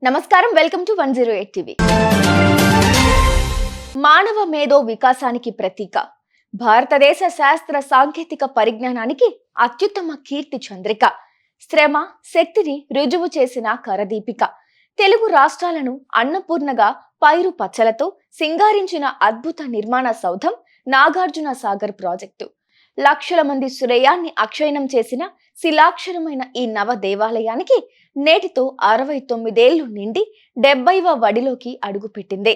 నమస్కారం, welcome to 108 TV. మానవ మేధో వికాసానికి ప్రతీక, భారతదేశ శాస్త్ర సాంకేతిక పరిజ్ఞానానికి అత్యుత్తమ కీర్తి చంద్రిక, శ్రమ శక్తిని రుజువు చేసిన కరదీపిక, తెలుగు రాష్ట్రాలను అన్నపూర్ణగా పైరు పచ్చలతో సింగారించిన అద్భుత నిర్మాణ సౌధం నాగార్జున సాగర్ ప్రాజెక్టు. లక్షల మంది శ్రేయాన్ని అక్షయనం చేసిన శిలాక్షరమైన ఈ నవ దేవాలయానికి నేటితో 69 ఏళ్లు నిండి 70వ వడిలోకి అడుగుపెట్టింది.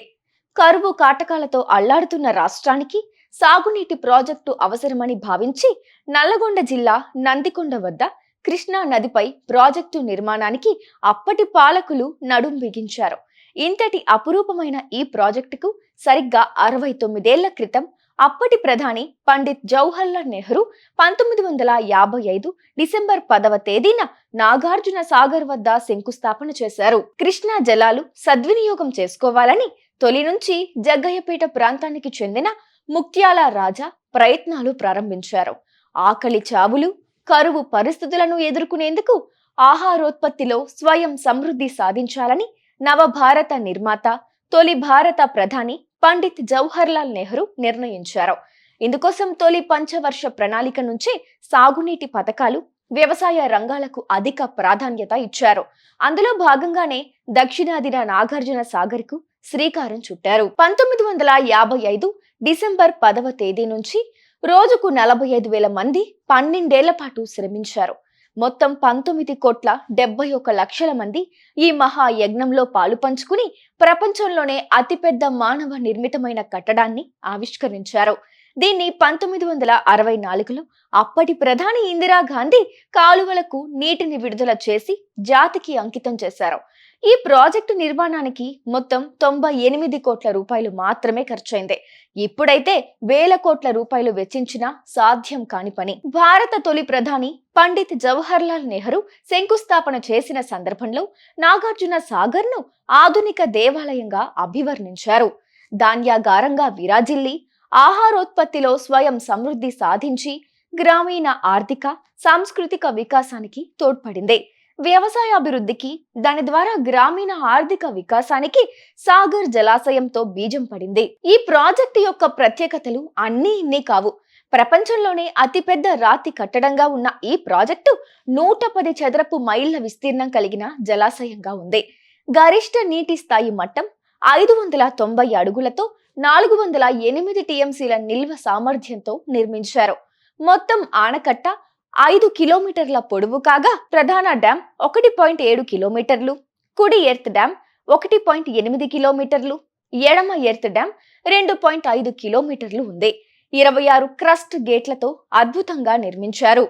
కరువు కాటకాలతో అల్లాడుతున్న రాష్ట్రానికి సాగునీటి ప్రాజెక్టు అవసరమని భావించి నల్లగొండ జిల్లా నందికొండ వద్ద కృష్ణా నదిపై ప్రాజెక్టు నిర్మాణానికి అప్పటి పాలకులు నడుం బిగించారు. ఇంతటి అపురూపమైన ఈ ప్రాజెక్టుకు సరిగ్గా 69 ఏళ్ల క్రితం అప్పటి ప్రధాని పండిత్ జవహర్లాల్ నెహ్రూ 1955 డిసెంబర్ 10వ తేదీన నాగార్జున సాగర్ వద్ద శంకుస్థాపన చేశారు. కృష్ణా జలాలు సద్వినియోగం చేసుకోవాలని తొలి నుంచి జగ్గయ్యపేట ప్రాంతానికి చెందిన ముక్త్యాల రాజా ప్రయత్నాలు ప్రారంభించారు. ఆకలి చావులు, కరువు పరిస్థితులను ఎదుర్కొనేందుకు ఆహారోత్పత్తిలో స్వయం సమృద్ధి సాధించాలని నవభారత నిర్మాత, తొలి భారత ప్రధాని పండిత్ జవహర్లాల్ నెహ్రూ నిర్ణయించారు. ఇందుకోసం తొలి పంచవర్ష ప్రణాళిక నుంచి సాగునీటి పథకాలు, వ్యవసాయ రంగాలకు అధిక ప్రాధాన్యత ఇచ్చారు. అందులో భాగంగానే దక్షిణాదిన నాగార్జున సాగర్ కు శ్రీకారం చుట్టారు. 1955 డిసెంబర్ 10వ తేదీ నుంచి రోజుకు 45,000 మంది 12 ఏళ్ల పాటు శ్రమించారు. మొత్తం 19,71,00,000 మంది ఈ మహాయజ్ఞంలో పాలు పంచుకుని ప్రపంచంలోనే అతిపెద్ద మానవ నిర్మితమైన కట్టడాన్ని ఆవిష్కరించారు. దీన్ని 1964లో అప్పటి ప్రధాని ఇందిరాగాంధీ కాలువలకు నీటిని విడుదల చేసి జాతికి అంకితం చేశారు. ఈ ప్రాజెక్టు నిర్మాణానికి మొత్తం 98 కోట్ల రూపాయలు మాత్రమే ఖర్చయింది. ఇప్పుడైతే వేల కోట్ల రూపాయలు వెచ్చించినా సాధ్యం కాని పని. భారత తొలి ప్రధాని పండిత్ జవహర్లాల్ నెహ్రూ శంకుస్థాపన చేసిన సందర్భంలో నాగార్జున సాగర్ ను ఆధునిక దేవాలయంగా అభివర్ణించారు. ధాన్యాగారంగా విరాజిల్లి ఆహారోత్పత్తిలో స్వయం సమృద్ధి సాధించి గ్రామీణ ఆర్థిక, సాంస్కృతిక వికాసానికి తోడ్పడింది. వ్యవసాయాభివృద్ధికి, దాని ద్వారా గ్రామీణ ఆర్థిక వికాసానికి సాగర్ జలాశయంతో బీజం పడింది. ఈ ప్రాజెక్టు యొక్క ప్రత్యేకతలు అన్నీ ఇన్ని కావు. ప్రపంచంలోనే అతిపెద్ద రాతి కట్టడంగా ఉన్న ఈ ప్రాజెక్టు 110 చదరపు మైళ్ల విస్తీర్ణం కలిగిన జలాశయంగా ఉంది. గరిష్ట నీటి స్థాయి మట్టం 590 అడుగులతో 408 టీఎంసీల నిల్వ సామర్థ్యంతో నిర్మించారు. మొత్తం ఆనకట్ట 5 కిలోమీటర్ల పొడవు కాగా ప్రధాన డ్యాం 1.7 కిలోమీటర్లు, కుడి ఎర్త్ డ్యాం 1.8 కిలోమీటర్లు, ఎడమ ఎర్త్ డ్యాం 2.5 కిలోమీటర్లు ఉంది. 26 క్రస్ట్ గేట్లతో అద్భుతంగా నిర్మించారు.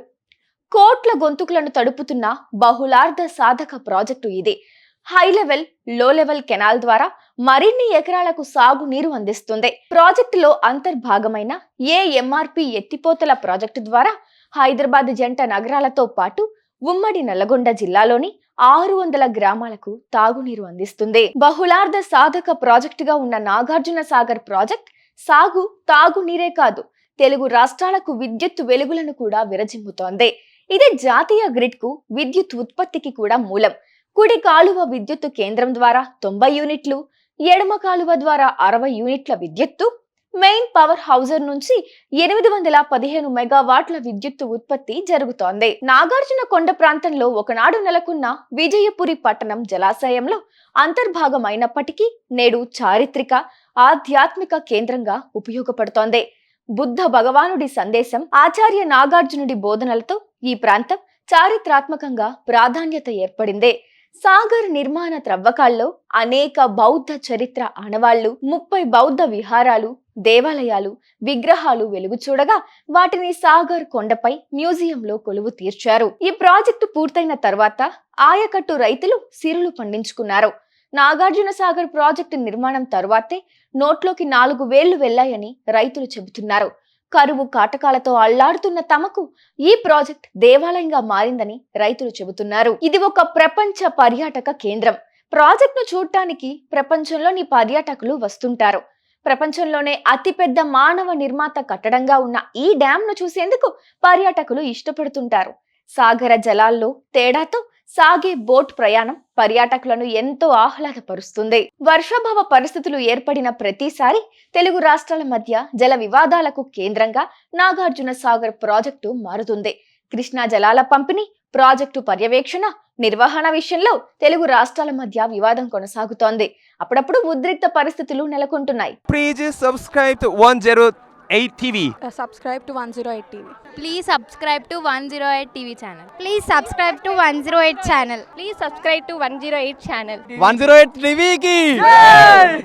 కోట్ల గొంతుకులను తడుపుతున్న బహుళార్థ సాధక ప్రాజెక్టు ఇది. హై లెవెల్, లో లెవెల్ కెనాల్ ద్వారా మరిన్ని ఎకరాలకు సాగు నీరు అందిస్తుంది. ప్రాజెక్టులో అంతర్భాగమైన ఏఎంఆర్పి ఎత్తిపోతల ప్రాజెక్టు ద్వారా హైదరాబాద్ జంట నగరాలతో పాటు ఉమ్మడి నల్లగొండ జిల్లాలోని 600 గ్రామాలకు తాగునీరు అందిస్తుంది. బహుళార్థ సాధక ప్రాజెక్టుగా ఉన్న నాగార్జున సాగర్ ప్రాజెక్ట్ సాగు, తాగునీరే కాదు, తెలుగు రాష్ట్రాలకు విద్యుత్ వెలుగులను కూడా విరజిమ్ముతోంది. ఇది జాతీయ గ్రిడ్ కు విద్యుత్ ఉత్పత్తికి కూడా మూలం. కుడి కాలువ విద్యుత్తు కేంద్రం ద్వారా 90 యూనిట్లు, ఎడమ కాలువ ద్వారా 60 యూనిట్ల విద్యుత్తు, మెయిన్ పవర్ హౌజర్ నుంచి 815 మెగావాట్ల విద్యుత్తు ఉత్పత్తి జరుగుతోంది. నాగార్జున కొండ ప్రాంతంలో ఒకనాడు నెలకొన్న విజయపురి పట్టణం జలాశయంలో అంతర్భాగమైనప్పటికీ నేడు చారిత్రక, ఆధ్యాత్మిక కేంద్రంగా ఉపయోగపడుతోంది. బుద్ధ భగవానుడి సందేశం, ఆచార్య నాగార్జునుడి బోధనలతో ఈ ప్రాంతం చారిత్రాత్మకంగా ప్రాధాన్యత ఏర్పడింది. సాగర్ నిర్మాణ త్రవ్వకాల్లో అనేక బౌద్ధ చరిత్ర ఆనవాళ్లు, 30 బౌద్ధ విహారాలు, దేవాలయాలు, విగ్రహాలు వెలుగు చూడగా వాటిని సాగర్ కొండపై మ్యూజియంలో కొలువు తీర్చారు. ఈ ప్రాజెక్టు పూర్తయిన తర్వాత ఆయకట్టు రైతులు సిరులు పండించుకున్నారు. నాగార్జున సాగర్ ప్రాజెక్టు నిర్మాణం తరువాతే నోట్లోకి 4 వేళ్లు వెళ్లాయని రైతులు చెబుతున్నారు. కరువు కాటకాలతో అల్లాడుతున్న తమకు ఈ ప్రాజెక్ట్ దేవాలయంగా మారిందని రైతులు చెబుతున్నారు. ఇది ఒక ప్రపంచ పర్యాటక కేంద్రం. ప్రాజెక్టును చూడటానికి ప్రపంచంలోని పర్యాటకులు వస్తుంటారు. ప్రపంచంలోనే అతిపెద్ద మానవ నిర్మాత కట్టడంగా ఉన్న ఈ డ్యామ్ ను చూసేందుకు పర్యాటకులు ఇష్టపడుతుంటారు. సాగర జలాల్లో తేడాతో సాగే బోట్ ప్రయాణం పర్యాటకులను ఎంతో ఆహ్లాదపరుస్తుంది. వర్షాభావ పరిస్థితులు ఏర్పడిన ప్రతిసారి తెలుగు రాష్ట్రాల మధ్య జల వివాదాలకు కేంద్రంగా నాగార్జున సాగర్ ప్రాజెక్టు మారుతుంది. కృష్ణా జలాల పంపిణీ, ప్రాజెక్టు పర్యవేక్షణ, నిర్వహణ విషయంలో తెలుగు రాష్ట్రాల మధ్య వివాదం కొనసాగుతోంది. అప్పుడప్పుడు ఉద్రిక్త పరిస్థితులు నెలకొంటున్నాయి. Please subscribe to 108 TV. Subscribe to 108 TV. Please subscribe to 108 TV channel. Please subscribe to 108 channel. Please subscribe to 108 channel. 108 TV ki